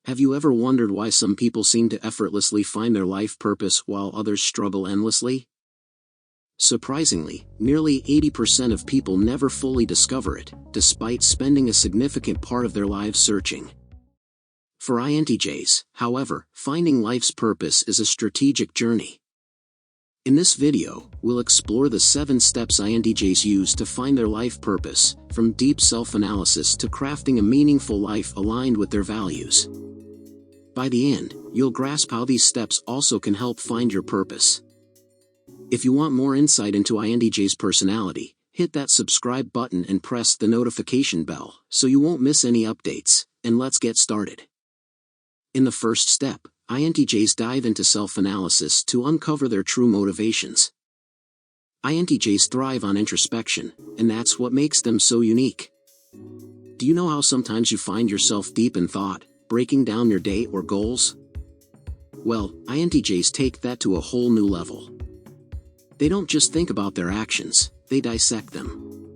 Have you ever wondered why some people seem to effortlessly find their life purpose while others struggle endlessly? Surprisingly, nearly 80% of people never fully discover it, despite spending a significant part of their lives searching. For INTJs, however, finding life's purpose is a strategic journey. In this video, we'll explore the 7 steps INTJs use to find their life purpose, from deep self-analysis to crafting a meaningful life aligned with their values. By the end, you'll grasp how these steps also can help find your purpose. If you want more insight into INTJ's personality, hit that subscribe button and press the notification bell so you won't miss any updates, and let's get started. In the first step, INTJs dive into self-analysis to uncover their true motivations. INTJs thrive on introspection, and that's what makes them so unique. Do you know how sometimes you find yourself deep in thought, breaking down your day or goals? Well, INTJs take that to a whole new level. They don't just think about their actions, they dissect them.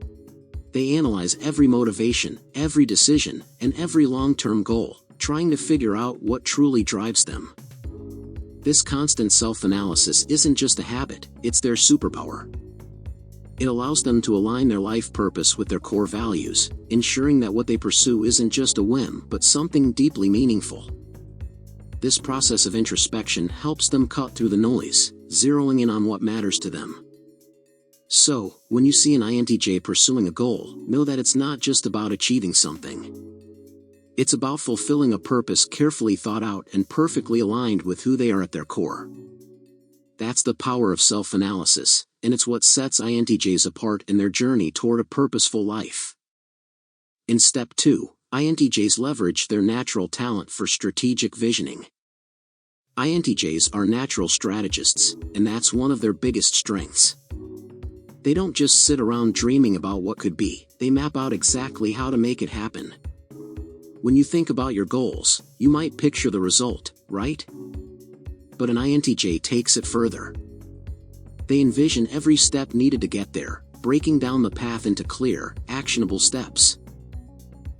They analyze every motivation, every decision, and every long-term goal, trying to figure out what truly drives them. This constant self-analysis isn't just a habit, it's their superpower. It allows them to align their life purpose with their core values, ensuring that what they pursue isn't just a whim but something deeply meaningful. This process of introspection helps them cut through the noise, zeroing in on what matters to them. So, when you see an INTJ pursuing a goal, know that it's not just about achieving something. It's about fulfilling a purpose carefully thought out and perfectly aligned with who they are at their core. That's the power of self-analysis, and it's what sets INTJs apart in their journey toward a purposeful life. In step 2, INTJs leverage their natural talent for strategic visioning. INTJs are natural strategists, and that's one of their biggest strengths. They don't just sit around dreaming about what could be, they map out exactly how to make it happen. When you think about your goals, you might picture the result, right? But an INTJ takes it further. They envision every step needed to get there, breaking down the path into clear, actionable steps.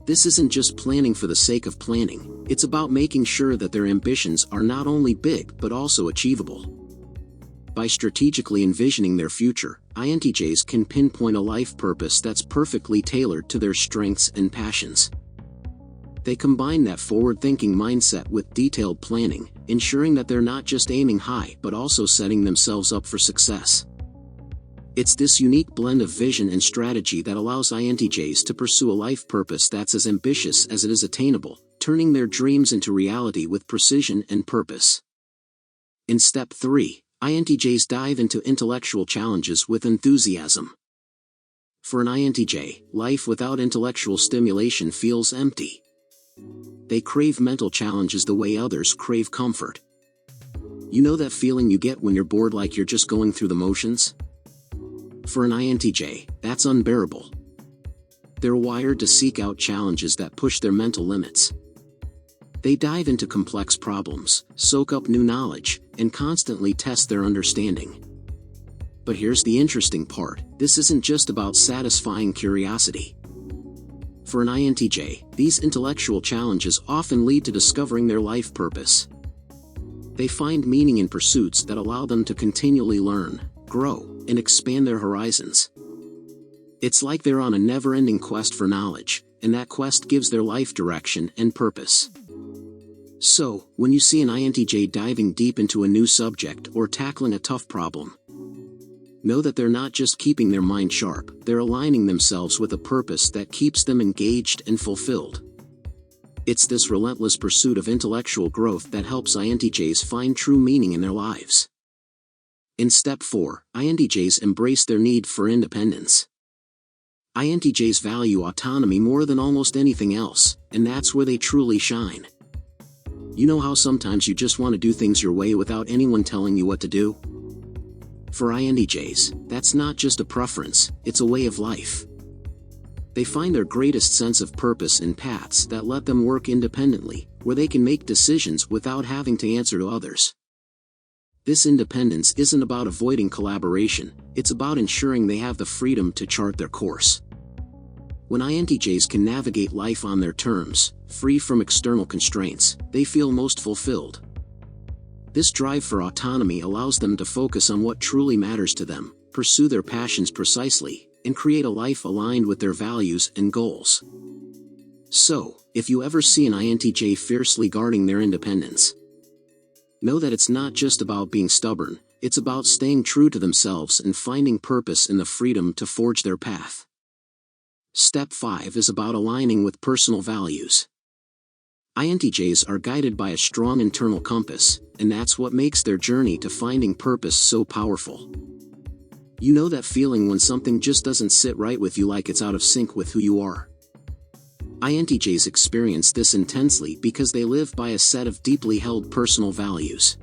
This isn't just planning for the sake of planning, it's about making sure that their ambitions are not only big but also achievable. By strategically envisioning their future, INTJs can pinpoint a life purpose that's perfectly tailored to their strengths and passions. They combine that forward-thinking mindset with detailed planning, ensuring that they're not just aiming high but also setting themselves up for success. It's this unique blend of vision and strategy that allows INTJs to pursue a life purpose that's as ambitious as it is attainable, turning their dreams into reality with precision and purpose. In step 3, INTJs dive into intellectual challenges with enthusiasm. For an INTJ, life without intellectual stimulation feels empty. They crave mental challenges the way others crave comfort. You know that feeling you get when you're bored, like you're just going through the motions? For an INTJ, that's unbearable. They're wired to seek out challenges that push their mental limits. They dive into complex problems, soak up new knowledge, and constantly test their understanding. But here's the interesting part, this isn't just about satisfying curiosity. For an INTJ, these intellectual challenges often lead to discovering their life purpose. They find meaning in pursuits that allow them to continually learn, grow, and expand their horizons. It's like they're on a never-ending quest for knowledge, and that quest gives their life direction and purpose. So, when you see an INTJ diving deep into a new subject or tackling a tough problem, know that they're not just keeping their mind sharp, they're aligning themselves with a purpose that keeps them engaged and fulfilled. It's this relentless pursuit of intellectual growth that helps INTJs find true meaning in their lives. In step 4, INTJs embrace their need for independence. INTJs value autonomy more than almost anything else, and that's where they truly shine. You know how sometimes you just want to do things your way without anyone telling you what to do? For INTJs, that's not just a preference, it's a way of life. They find their greatest sense of purpose in paths that let them work independently, where they can make decisions without having to answer to others. This independence isn't about avoiding collaboration, it's about ensuring they have the freedom to chart their course. When INTJs can navigate life on their terms, free from external constraints, they feel most fulfilled. This drive for autonomy allows them to focus on what truly matters to them, pursue their passions precisely, and create a life aligned with their values and goals. So, if you ever see an INTJ fiercely guarding their independence, know that it's not just about being stubborn, it's about staying true to themselves and finding purpose in the freedom to forge their path. Step 5 is about aligning with personal values. INTJs are guided by a strong internal compass, and that's what makes their journey to finding purpose so powerful. You know that feeling when something just doesn't sit right with you, like it's out of sync with who you are. INTJs experience this intensely because they live by a set of deeply held personal values.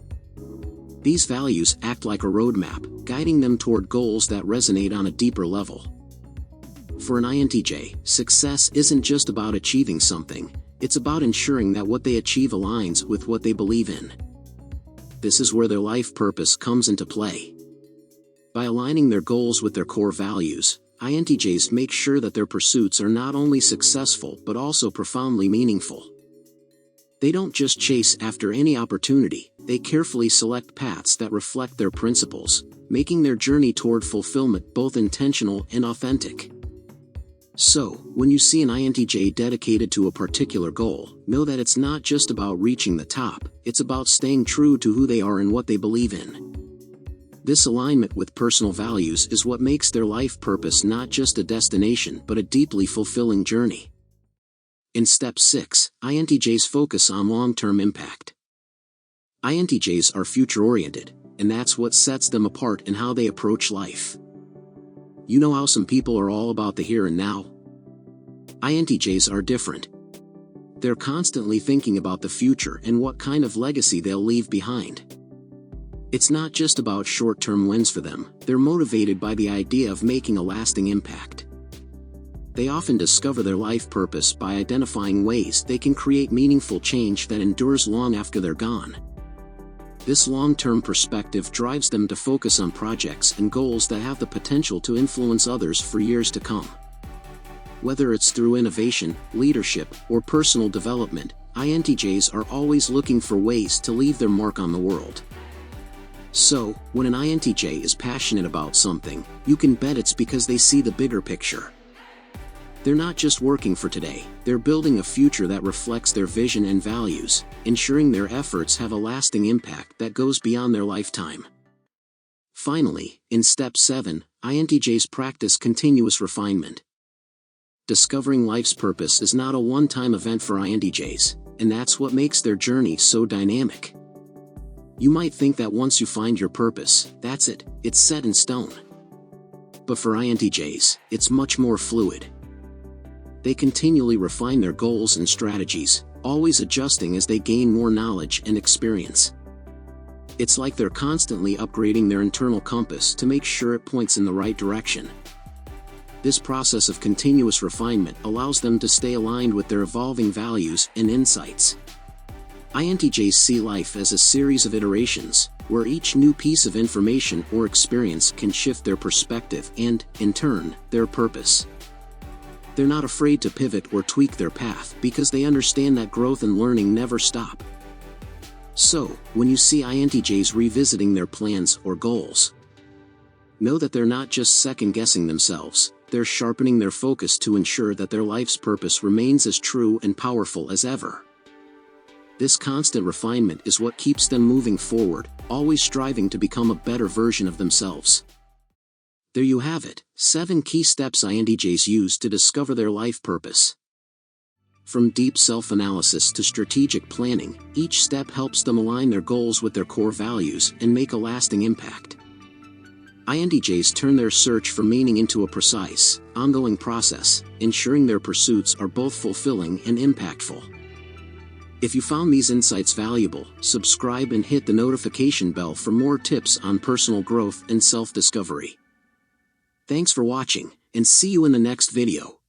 These values act like a roadmap, guiding them toward goals that resonate on a deeper level. For an INTJ, success isn't just about achieving something, it's about ensuring that what they achieve aligns with what they believe in. This is where their life purpose comes into play. By aligning their goals with their core values, INTJs make sure that their pursuits are not only successful but also profoundly meaningful. They don't just chase after any opportunity, they carefully select paths that reflect their principles, making their journey toward fulfillment both intentional and authentic. So, when you see an INTJ dedicated to a particular goal, know that it's not just about reaching the top, it's about staying true to who they are and what they believe in. This alignment with personal values is what makes their life purpose not just a destination but a deeply fulfilling journey. In Step 6, INTJs focus on long-term impact. INTJs are future-oriented, and that's what sets them apart in how they approach life. You know how some people are all about the here and now? INTJs are different. They're constantly thinking about the future and what kind of legacy they'll leave behind. It's not just about short-term wins for them, they're motivated by the idea of making a lasting impact. They often discover their life purpose by identifying ways they can create meaningful change that endures long after they're gone. This long-term perspective drives them to focus on projects and goals that have the potential to influence others for years to come. Whether it's through innovation, leadership, or personal development, INTJs are always looking for ways to leave their mark on the world. So, when an INTJ is passionate about something, you can bet it's because they see the bigger picture. They're not just working for today, they're building a future that reflects their vision and values, ensuring their efforts have a lasting impact that goes beyond their lifetime. Finally, in Step 7, INTJs practice continuous refinement. Discovering life's purpose is not a one-time event for INTJs, and that's what makes their journey so dynamic. You might think that once you find your purpose, that's it, it's set in stone. But for INTJs, it's much more fluid. They continually refine their goals and strategies, always adjusting as they gain more knowledge and experience. It's like they're constantly upgrading their internal compass to make sure it points in the right direction. This process of continuous refinement allows them to stay aligned with their evolving values and insights. INTJs see life as a series of iterations, where each new piece of information or experience can shift their perspective and, in turn, their purpose. They're not afraid to pivot or tweak their path because they understand that growth and learning never stop. So, when you see INTJs revisiting their plans or goals, know that they're not just second-guessing themselves, they're sharpening their focus to ensure that their life's purpose remains as true and powerful as ever. This constant refinement is what keeps them moving forward, always striving to become a better version of themselves. There you have it, 7 key steps INTJs use to discover their life purpose. From deep self-analysis to strategic planning, each step helps them align their goals with their core values and make a lasting impact. INTJs turn their search for meaning into a precise, ongoing process, ensuring their pursuits are both fulfilling and impactful. If you found these insights valuable, subscribe and hit the notification bell for more tips on personal growth and self-discovery. Thanks for watching, and see you in the next video.